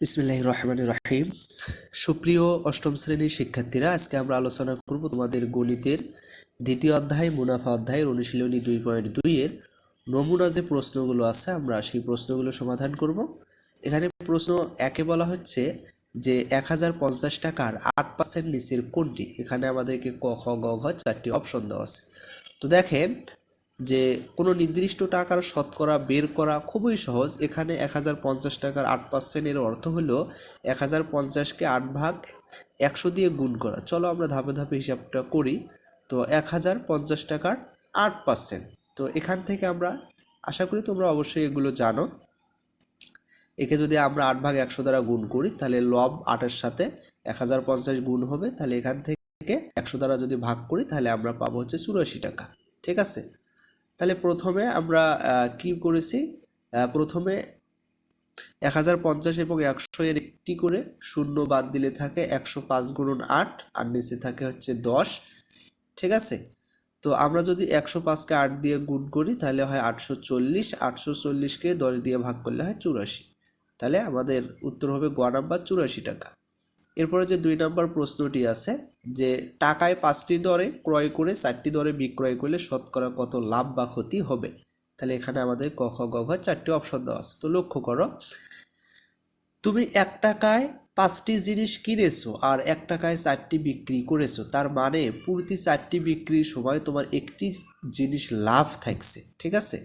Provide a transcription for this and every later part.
বিসমিল্লাহির রহমানির রহিম। সুপ্রিয় অষ্টম শ্রেণীর শিক্ষার্থীরা, আজকে আমরা আলোচনা করব তোমাদের গণিতের দ্বিতীয় অধ্যায় মুনাফা অধ্যায়ের অনুশীলনী 2.2 এর নমুনা যে প্রশ্নগুলো আছে আমরা সেই প্রশ্নগুলো সমাধান করব। এখানে প্রশ্ন একে বলা হচ্ছে যে 1050 টাকার 8% নিচের কোনটি। এখানে আমাদেরকে ক খ গ ঘ 4টি অপশন দেওয়া আছে। তো দেখেন যে কোনো নির্দিষ্ট টাকার শতকরা বের করা খুবই সহজ। এখানে 1050 টাকার 8% এর অর্থ হলো 1050কে 8 ভাগ 100 দিয়ে গুণ করা। চলো আমরা ধাপে ধাপে হিসাবটা করি। তো 1050 টাকার 8%, তো এখান থেকে আমরা আশা করি তোমরা অবশ্যই এগুলো জানো। একে যদি আমরা 8 ভাগ 100 দ্বারা গুণ করি তাহলে লব 8-এর সাথে 1050 গুণ হবে, তাহলে এখান থেকে 100 দ্বারা যদি ভাগ করি তাহলে আমরা পাবো হচ্ছে 84 টাকা। ঠিক আছে, তাহলে প্রথমে আমরা কি করেছি, প্রথমে 1050 এবং 100 এর একটি করে শূন্য বাদ দিলে থাকে 105 গুণন 8, আর নিচে থাকে হচ্ছে 10। ঠিক আছে, তো আমরা যদি 105কে 8 দিয়ে গুণ করি তাহলে হয় 840, 840কে 10 দিয়ে ভাগ করলে হয় 84। তাহলে আমাদের উত্তর হবে গ নাম্বার 84 টাকা। এরপরে যে 2 নম্বর প্রশ্নটি আছে যে টাকায় 5টি দরে ক্রয় করে 4টি দরে বিক্রয় করলে শতকরা কত লাভ বা ক্ষতি হবে। তাহলে এখানে আমাদের ক খ গ ঘ 4টি অপশন দেওয়া আছে। তো লক্ষ্য করো, তুমি 1 টাকায় 5টি জিনিস কিনেছো আর 1 টাকায় 4টি বিক্রি করেছো, তার মানে প্রতি 4টি বিক্রির সময় তোমার একটি জিনিস লাভ থাকছে। ঠিক আছে,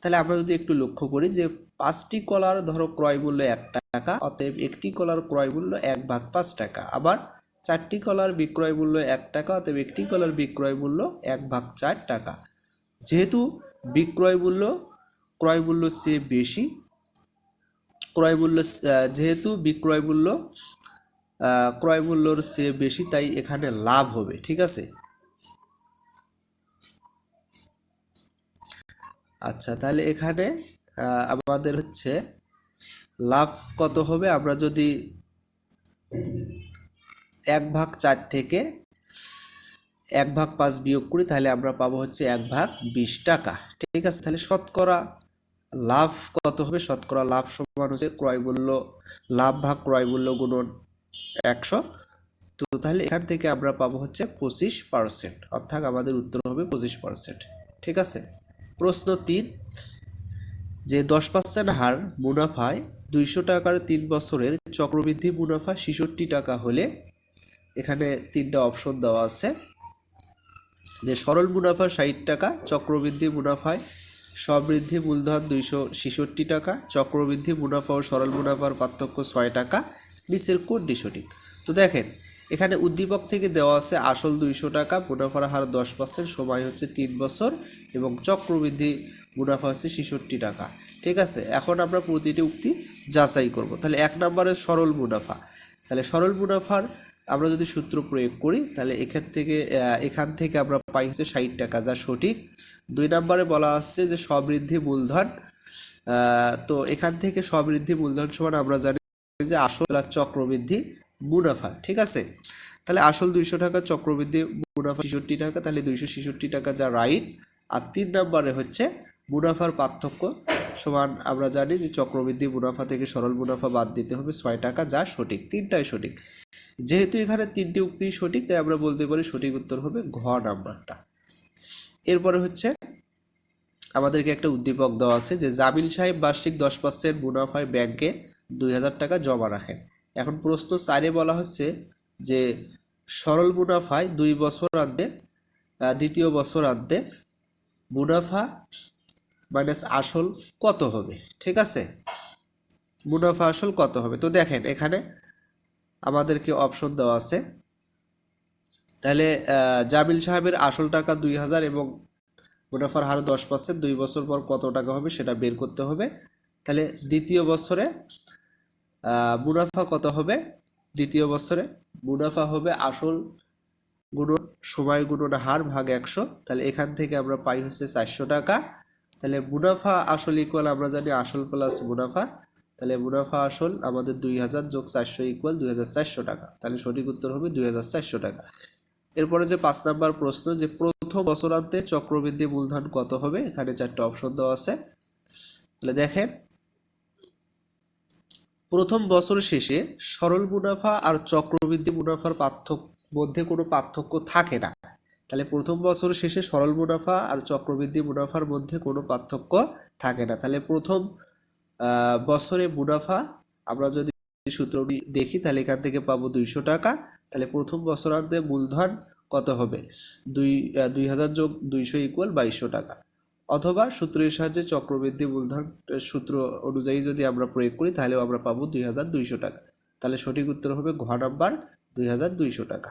তাহলে আমরা যদি একটু লক্ষ্য করি যে 5টি কলার ধরো ক্রয় মূল্য 1 টাকা, অতএব একটি কলার ক্রয় মূল্য 1 ভাগ 5 টাকা। আবার 4টি কলার বিক্রয় মূল্য 1 টাকা, অতএব একটি কলার বিক্রয় মূল্য 1 ভাগ 4 টাকা। যেহেতু বিক্রয় মূল্য ক্রয় মূল্য চেয়ে বেশি, যেহেতু বিক্রয় মূল্য ক্রয় মূল্যর চেয়ে বেশি, তাই এখানে লাভ হবে। ঠিক আছে, আচ্ছা তাহলে এখানে আমাদের হচ্ছে লাভ কত হবে, আমরা যদি 1 ভাগ 4 থেকে 1 ভাগ 5 বিয়োগ করি তাহলে আমরা পাবো হচ্ছে 1 ভাগ 20 টাকা। ঠিক আছে, তাহলে শতকরা লাভ কত হবে, শতকরা লাভ সমান হচ্ছে ক্রয় মূল্য লাভ ভাগ ক্রয় মূল্য গুণন 100। তো তাহলে এখান থেকে আমরা পাবো হচ্ছে 25%, অর্থাৎ আমাদের উত্তর হবে 25%। ঠিক আছে, প্রশ্ন 3 যে 10% হার মুনাফায় 200 টাকার 3 বছরের চক্রবৃদ্ধি মুনাফা 66 টাকা হলে, এখানে 3টা অপশন দেওয়া আছে যে সরল মুনাফা 60 টাকা, চক্রবৃদ্ধি মুনাফায় সবৃদ্ধি মূলধন 266 টাকা, চক্রবৃদ্ধি মুনাফা ও সরল মুনাফার পার্থক্য 6 টাকা, নিচের কোনটি সঠিক। তো দেখেন এখানে উদ্দীপক থেকে দেওয়া আছে আসল 200 টাকা, মুনাফার হার 10%, সময় হচ্ছে 3 বছর এবং চক্রবৃদ্ধি মুনাফা হচ্ছে 66 টাকা। ঠিক আছে, এখন আমরা প্রতিটি উক্তি যাচাই করব। তাহলে 1 নম্বরে সরল মুনাফা, তাহলে সরল মুনাফার আমরা যদি সূত্র প্রয়োগ করি তাহলে এখান থেকে আমরা পাই হচ্ছে 60 টাকা, যা সঠিক। 2 নম্বরে বলা আছে যে সবৃদ্ধি মূলধন, তো এখান থেকে সবৃদ্ধি মূলধন সমান আমরা জানি যে আসল আর চক্রবৃদ্ধি মুনাফা। ঠিক আছে, তাহলে আসল 200 টাকা, চক্রবৃদ্ধি মুনাফা 66 টাকা, তাহলে 266 টাকা যা রাইট। আর 3 নম্বরে হচ্ছে মুনাফার পার্থক্য সমান আমরা জানি যে চক্রবৃদ্ধি মুনাফা থেকে সরল মুনাফা বাদ দিতে হবে 6 টাকা, যা সঠিক। 3টাই সঠিক। যেহেতু এখানে 3টি উক্তি সঠিক, তাই আমরা বলতে পারি সঠিক উত্তর হবে ঘ নাম্বারটা। এরপরে হচ্ছে আমাদেরকে একটা উদ্দীপক দেওয়া আছে যে জামিল সাহেব বার্ষিক 10% মুনাফায় ব্যাংকে 2000 টাকা জমা রাখেন। এখন প্রশ্ন 4-এ বলা হচ্ছে যে সরল মুনাফায় 2 বছর আনতে দ্বিতীয় বছর আনতে মুনাফা মাইনাস আসল কত হবে। ঠিক আছে, মুনাফা আসল কত হবে। তো দেখেন এখানে আমাদেরকে অপশন দেওয়া আছে। তাহলে জামিল সাহেবের আসল টাকা 2000 এবং মুনাফার হার 10%, 2 বছর পর কত টাকা হবে সেটা বের করতে হবে। তাহলে দ্বিতীয় বছরে মুনাফা কত হবে, দ্বিতীয় বছরে মুনাফা হবে আসল গুণন সময় গুণন হার ভাগ 100। তাহলে এখান থেকে আমরা পাই হচ্ছে 400 টাকা। তাহলে মুনাফা আসল ইকুয়াল আমরা জানি আসল প্লাস মুনাফা, তাহলে মুনাফা আসল আমাদের 2000 যোগ 400 ইকুয়াল 2400 টাকা। তাহলে সঠিক উত্তর হবে 2400 টাকা। এরপরে যে 5 নম্বর প্রশ্ন যে প্রথম বছরান্তে চক্রবৃদ্ধি মূলধন কত হবে, এখানে 4টা অপশন দেওয়া আছে। তাহলে দেখেন প্রথম বছর শেষে সরল মুনাফা আর চক্রবৃদ্ধি মুনাফার মধ্যে কোনো পার্থক্য থাকে না। তাহলে প্রথম বছর শেষে সরল মুনাফা আর চক্রবৃদ্ধি মুনাফার মধ্যে কোনো পার্থক্য থাকে না। তাহলে প্রথম বছরে মুনাফা আমরা যদি সূত্রটি দেখি তাহলে এখান থেকে পাবো 200 টাকা। তাহলে প্রথম বছরান্তে মূলধন কত হবে? 2000 যোগ 200 ইকুয়াল 2200 টাকা। অথবা সূত্রের সাহায্যে চক্রবৃদ্ধি মূলধন সূত্র অনুযায়ী যদি আমরা প্রয়োগ করি তাহলেও আমরা পাবো 2200 টাকা। তাহলে সঠিক উত্তর হবে ঘ নাম্বার 2200 টাকা।